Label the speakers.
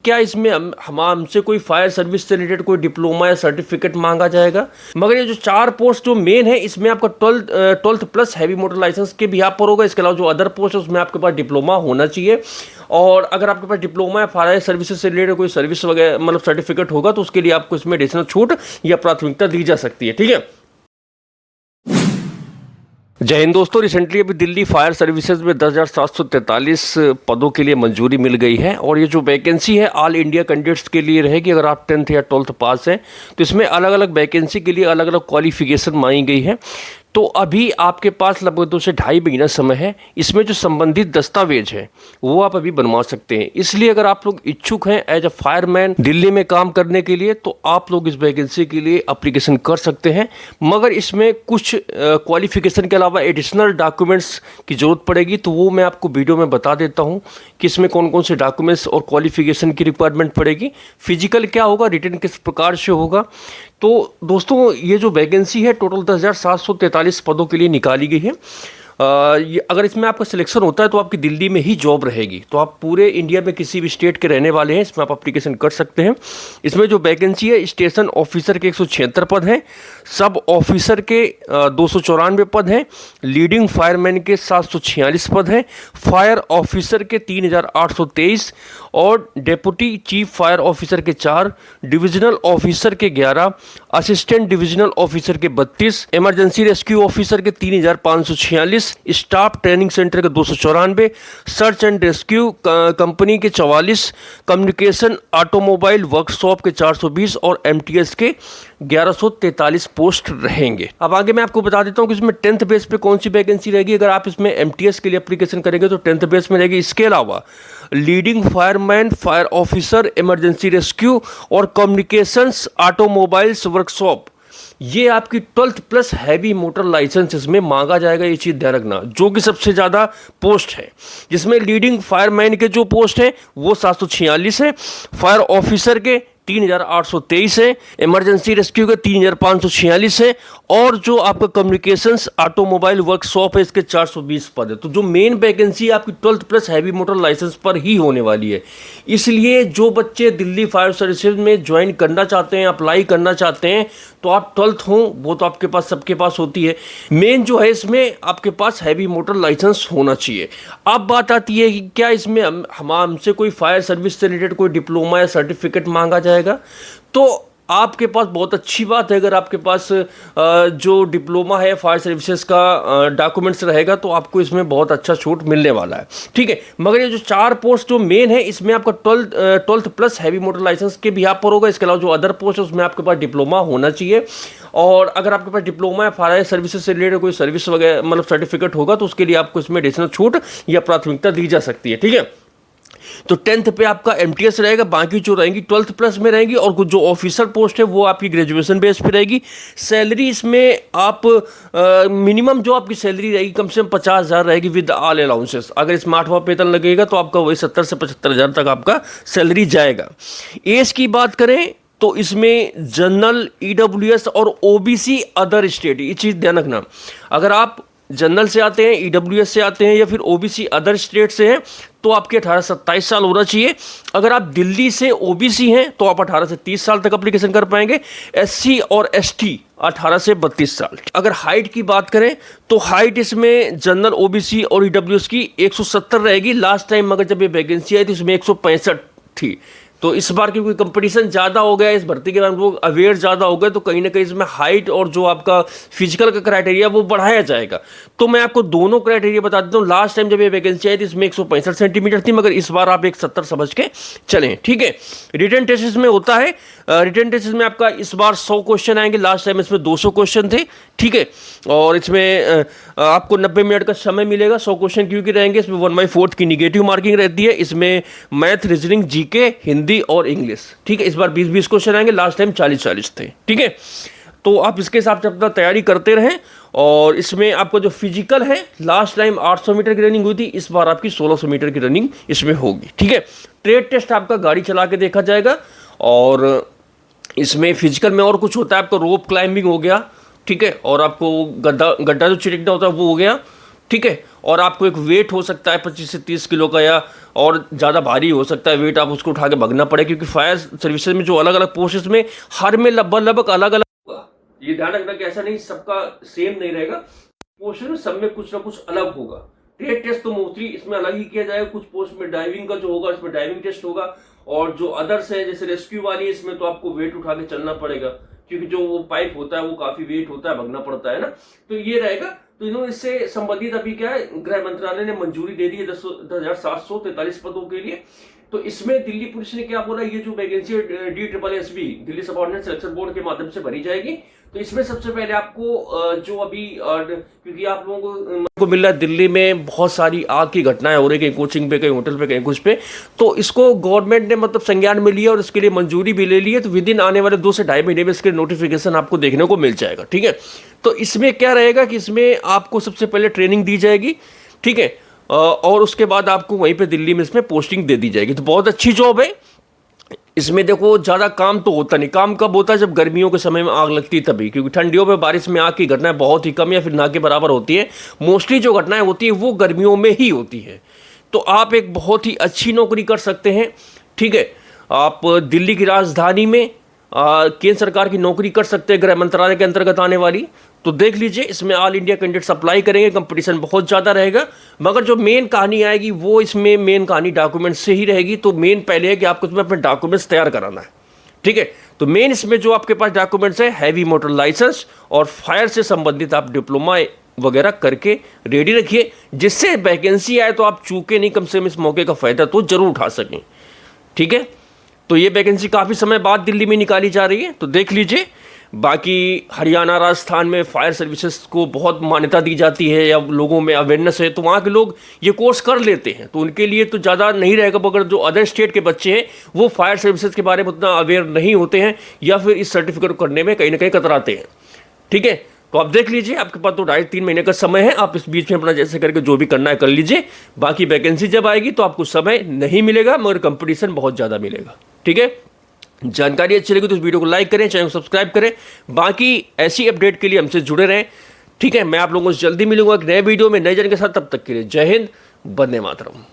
Speaker 1: क्या इसमें हमसे कोई फायर सर्विस से रिलेटेड कोई डिप्लोमा या सर्टिफिकेट मांगा जाएगा? मगर ये जो 4 पोस्ट जो मेन है इसमें आपका 12th plus heavy motor licence के भी यहाँ पर होगा। इसके अलावा जो अदर पोस्ट है उसमें आपके पास डिप्लोमा होना चाहिए। और अगर आपके पास डिप्लोमा या फायर सर्विसेज से रिलेटेड कोई सर्विस वगैरह मतलब सर्टिफिकेट होगा तो उसके लिए आपको इसमें एडिशनल छूट या प्राथमिकता दी जा सकती है। ठीक है। जय हिंद दोस्तों, रिसेंटली अभी दिल्ली फायर सर्विसेज में 10,743 पदों के लिए मंजूरी मिल गई है। और ये जो वैकेंसी है ऑल इंडिया कैंडिडेट्स के लिए रहेगी। अगर आप 10th या 12th पास हैं तो इसमें अलग अलग वैकेंसी के लिए अलग अलग क्वालिफिकेशन मांगी गई है। तो अभी आपके पास लगभग 2 से ढाई महीना समय है। इसमें जो संबंधित दस्तावेज है वो आप अभी बनवा सकते हैं। इसलिए अगर आप लोग इच्छुक हैं एज अ फायरमैन दिल्ली में काम करने के लिए तो आप लोग इस वैकेंसी के लिए अप्लीकेशन कर सकते हैं। मगर इसमें कुछ क्वालिफिकेशन के अलावा एडिशनल डॉक्यूमेंट्स की ज़रूरत पड़ेगी, तो वो मैं आपको वीडियो में बता देता हूँ कि इसमें कौन कौन से डॉक्यूमेंट्स और क्वालिफिकेशन की रिक्वायरमेंट पड़ेगी। फिजिकल क्या होगा, रिटन किस प्रकार से होगा। तो दोस्तों ये जो वैकेंसी है टोटल 10,743 पदों के लिए निकाली गई है। अगर इसमें आपका सिलेक्शन होता है तो आपकी दिल्ली में ही जॉब रहेगी। तो आप पूरे इंडिया में किसी भी स्टेट के रहने वाले हैं, इसमें आप एप्लीकेशन कर सकते हैं। इसमें जो वैकेंसी है स्टेशन ऑफिसर के 176 पद हैं, सब ऑफिसर के 294 पद हैं, लीडिंग फायरमैन के 746 पद हैं, फायर ऑफिसर के 3,823 और डेप्यूटी चीफ फायर ऑफिसर के 4, डिविजनल ऑफिसर के 11, असिस्टेंट डिविजनल ऑफिसर के 32, इमरजेंसी रेस्क्यू ऑफिसर के 3,546, स्टाफ ट्रेनिंग सेंटर के 294, सर्च एंड रेस्क्यू कंपनी के 44, कम्युनिकेशन ऑटोमोबाइल वर्कशॉप के 420 और एमटीएस के 1143 पोस्ट रहेंगे। अब आगे मैं आपको बता देता हूँ कि इसमें 10th बेस पे कौन सी वैकेंसी रहेगी। अगर आप इसमें एमटीएस के लिए एप्लीकेशन करेंगे तो 10th बेस में रहेगी। इसके अलावा leading fireman, fire officer, emergency rescue और कम्युनिकेशंस ऑटोमोबाइल्स वर्कशॉप, ये आपकी 12th plus heavy motor licence इसमें मांगा जाएगा। ये चीज़ ध्यान रखना, जो कि सबसे ज़्यादा पोस्ट है। जिसमें लीडिंग फायरमैन के जो पोस्ट है वो 746 है, फायर ऑफिसर के 3,823 है, इमरजेंसी रेस्क्यू के 3,546 है और जो आपका कम्युनिकेशंस ऑटोमोबाइल वर्कशॉप है इसके 420 पद है। तो जो मेन वैकेंसी आपकी 12th plus heavy motor licence पर ही होने वाली है। इसलिए जो बच्चे दिल्ली फायर सर्विसेज में ज्वाइन करना चाहते हैं, अप्लाई करना चाहते हैं, तो आप 12th हो वो तो आपके पास सबके पास होती है। मेन जो है इसमें आपके पास हैवी मोटर लाइसेंस होना चाहिए। अब बात आती है कि क्या इसमें हमसे कोई फायर सर्विस से रिलेटेड कोई डिप्लोमा या सर्टिफिकेट मांगा जाएगा। तो आपके पास बहुत अच्छी बात है, अगर आपके पास जो डिप्लोमा है फायर सर्विसेज का डॉक्यूमेंट्स रहेगा तो आपको इसमें बहुत अच्छा छूट मिलने वाला है। ठीक है। मगर ये जो 4 पोस्ट जो मेन है इसमें आपका 12th plus heavy motor licence के भी यहाँ पर होगा। इसके अलावा जो अदर पोस्ट है उसमें आपके पास डिप्लोमा होना चाहिए। और अगर आपके पास डिप्लोमा या फायर सर्विसेज से रिलेटेड कोई सर्विस वगैरह मतलब सर्टिफिकेट होगा तो उसके लिए आपको इसमें एडिशनल छूट या प्राथमिकता दी जा सकती है। ठीक है। तो 10th पे आपका एमटीएस रहेगा, बाकी जो रहेंगी 12th प्लस में रहेंगी। और कुछ जो ऑफिसर पोस्ट है वो आपकी ग्रेजुएशन बेस पे रहेगी। सैलरी इसमें आप मिनिमम जो आपकी सैलरी रहेगी कम से कम 50,000 रहेगी विद ऑल अलाउंसेस। अगर इसमें 8वां वेतन लगेगा तो आपका वही 70 से 75,000 तक आपका सैलरी जाएगा। एज की बात करें तो इसमें जनरल, ईडब्ल्यूएस और ओबीसी अदर स्टेट, ये चीज़ ध्यान रखना। अगर आप जनरल से आते हैं, ईडब्ल्यूएस से आते हैं या फिर ओबीसी अदर स्टेट से हैं तो आपके 18 से 27 साल होना चाहिए। अगर आप दिल्ली से ओबीसी हैं तो आप 18 से 30 साल तक एप्लीकेशन कर पाएंगे। एससी और एसटी 18 से 32 साल। अगर हाइट की बात करें तो हाइट इसमें जनरल, ओबीसी और ईडब्ल्यूएस की 170 रहेगी। लास्ट टाइम मगर जब ये वैकेंसी आई थी इसमें 165 थी। तो इस बार क्योंकि कंपटीशन ज़्यादा हो गया, इस भर्ती के बारे में लोग अवेयर ज़्यादा हो गए, तो कहीं ना कहीं इसमें हाइट और जो आपका फिजिकल का क्राइटेरिया वो बढ़ाया जाएगा। तो मैं आपको दोनों क्राइटेरिया बता देता हूँ। लास्ट टाइम जब ये वैकेंसी आई थी इसमें 165 सेंटीमीटर थी, मगर इस बार आप 170 समझ के चलें। ठीक है। रिटन टेस्ट में होता है, रिटन टेस्ट में आपका इस बार 100 क्वेश्चन आएंगे, लास्ट टाइम इसमें 200 क्वेश्चन थे। ठीक है। और इसमें आपको 90 मिनट का समय मिलेगा। 100 क्वेश्चन क्योंकि रहेंगे, इसमें 1/4 की निगेटिव मार्किंग रहती है। इसमें मैथ, रीजनिंग, जीके, हिंदी और इंग्लिश। ठीक है। इस बार 20-20 क्वेश्चन आएंगे, लास्ट टाइम 40-40 थे। ठीक है। तो आप इसके हिसाब से अपना तैयारी करते रहें। और इसमें आपका जो फिजिकल है, लास्ट टाइम 800 मीटर की रनिंग हुई थी, इस बार आपकी 1600 मीटर की रनिंग इसमें होगी। ठीक है। ट्रेड टेस्ट आपका गाड़ी चला के देखा जाएगा। और इसमें फिजिकल में और कुछ होता है, आपका रोप क्लाइंबिंग हो गया। ठीक है। और आपको गड्ढा जो चिटकना होता है वो हो गया। ठीक है। और आपको एक वेट हो सकता है 25 से 30 किलो का, या और ज़्यादा भारी हो सकता है वेट, आप उसको उठा के भगना पड़े, क्योंकि फायर सर्विसेज में जो अलग अलग पोस्ट में हर में लगभग अलग अलग होगा। ये ध्यान रखना कि ऐसा नहीं सबका सेम नहीं रहेगा, पोस्ट में सब में कुछ ना कुछ अलग होगा। ट्रेड टेस्ट तो मोस्टली इसमें अलग ही किया जाएगा, कुछ पोस्ट में डाइविंग का जो होगा इसमें डाइविंग टेस्ट होगा, और जो अदर्स है जैसे रेस्क्यू वाली है इसमें तो आपको वेट उठा के चलना पड़ेगा, क्योंकि जो वो पाइप होता है वो काफी वेट होता है, भगना पड़ता है ना, तो ये रहेगा। तो इन्होंने इससे संबंधित अभी क्या है, गृह मंत्रालय ने मंजूरी दे दी है 10,743 पदों के लिए। तो इसमें दिल्ली पुलिस ने क्या बोला, ये जो vacancy DSSB Delhi subordinate selection board के माध्यम से भरी जाएगी। तो इसमें सबसे पहले आपको जो अभी क्योंकि आप लोगों को मिल रहा है दिल्ली में बहुत सारी आग की घटनाएं हो रही, कहीं कोचिंग पे, कहीं होटल पे, कहीं कुछ पे, तो इसको गवर्नमेंट ने मतलब संज्ञान में लिया और इसके लिए मंजूरी भी ले ली है। तो विद इन आने वाले 2 से 2.5 महीने में इसके नोटिफिकेशन आपको देखने को मिल जाएगा, ठीक है। तो इसमें क्या रहेगा कि इसमें आपको सबसे पहले ट्रेनिंग दी जाएगी, ठीक है, और उसके बाद आपको वहीं पे दिल्ली में इसमें पोस्टिंग दे दी जाएगी। तो बहुत अच्छी जॉब है। इसमें देखो ज़्यादा काम तो होता नहीं, काम कब होता है जब गर्मियों के समय में आग लगती है तभी, क्योंकि ठंडियों में बारिश में आग की घटनाएं बहुत ही कम या फिर ना के बराबर होती है। मोस्टली जो घटनाएं होती है वो गर्मियों में ही होती है। तो आप एक बहुत ही अच्छी नौकरी कर सकते हैं, ठीक है। आप दिल्ली की राजधानी में केंद्र सरकार की नौकरी कर सकते हैं, गृह मंत्रालय के अंतर्गत आने वाली। तो देख लीजिए, इसमें ऑल इंडिया कैंडिडेट्स अप्लाई करेंगे, कंपटीशन बहुत ज़्यादा रहेगा। मगर जो मेन कहानी आएगी वो इसमें मेन कहानी डॉक्यूमेंट्स से ही रहेगी। तो मेन पहले है कि आपको इसमें अपने डॉक्यूमेंट्स तैयार कराना है, ठीक है। तो मेन इसमें जो आपके पास डॉक्यूमेंट्स है, हैवी मोटर लाइसेंस और फायर से संबंधित आप डिप्लोमा वगैरह करके रेडी रखिए, जिससे वैकेंसी आए तो आप चूके नहीं, कम से कम इस मौके का फायदा तो जरूर उठा सकें, ठीक है। तो ये वैकेंसी काफ़ी समय बाद दिल्ली में निकाली जा रही है, तो देख लीजिए। बाकी हरियाणा, राजस्थान में फायर सर्विसेज को बहुत मान्यता दी जाती है, या लोगों में अवेयरनेस है, तो वहाँ के लोग ये कोर्स कर लेते हैं, तो उनके लिए तो ज़्यादा नहीं रहेगा। मगर जो अदर स्टेट के बच्चे हैं वो फायर सर्विसेज के बारे में उतना अवेयर नहीं होते हैं, या फिर इस सर्टिफिकेट को करने में कहीं ना कहीं कतराते हैं, ठीक है। तो आप देख लीजिए, आपके पास तो 2.5-3 महीने का समय है, आप इस बीच में अपना जैसे करके जो भी करना है कर लीजिए। बाकी वैकेंसी जब आएगी तो आपको समय नहीं मिलेगा, मगर कंपटीशन बहुत ज़्यादा मिलेगा, ठीक है। जानकारी अच्छी लगी तो इस वीडियो को लाइक करें, चैनल को सब्सक्राइब करें। बाकी ऐसी अपडेट के लिए हमसे जुड़े रहें, ठीक है। मैं आप लोगों से जल्दी मिलूंगा एक नए वीडियो में नए जन के साथ। तब तक के लिए जय हिंद, वंदे मातरम।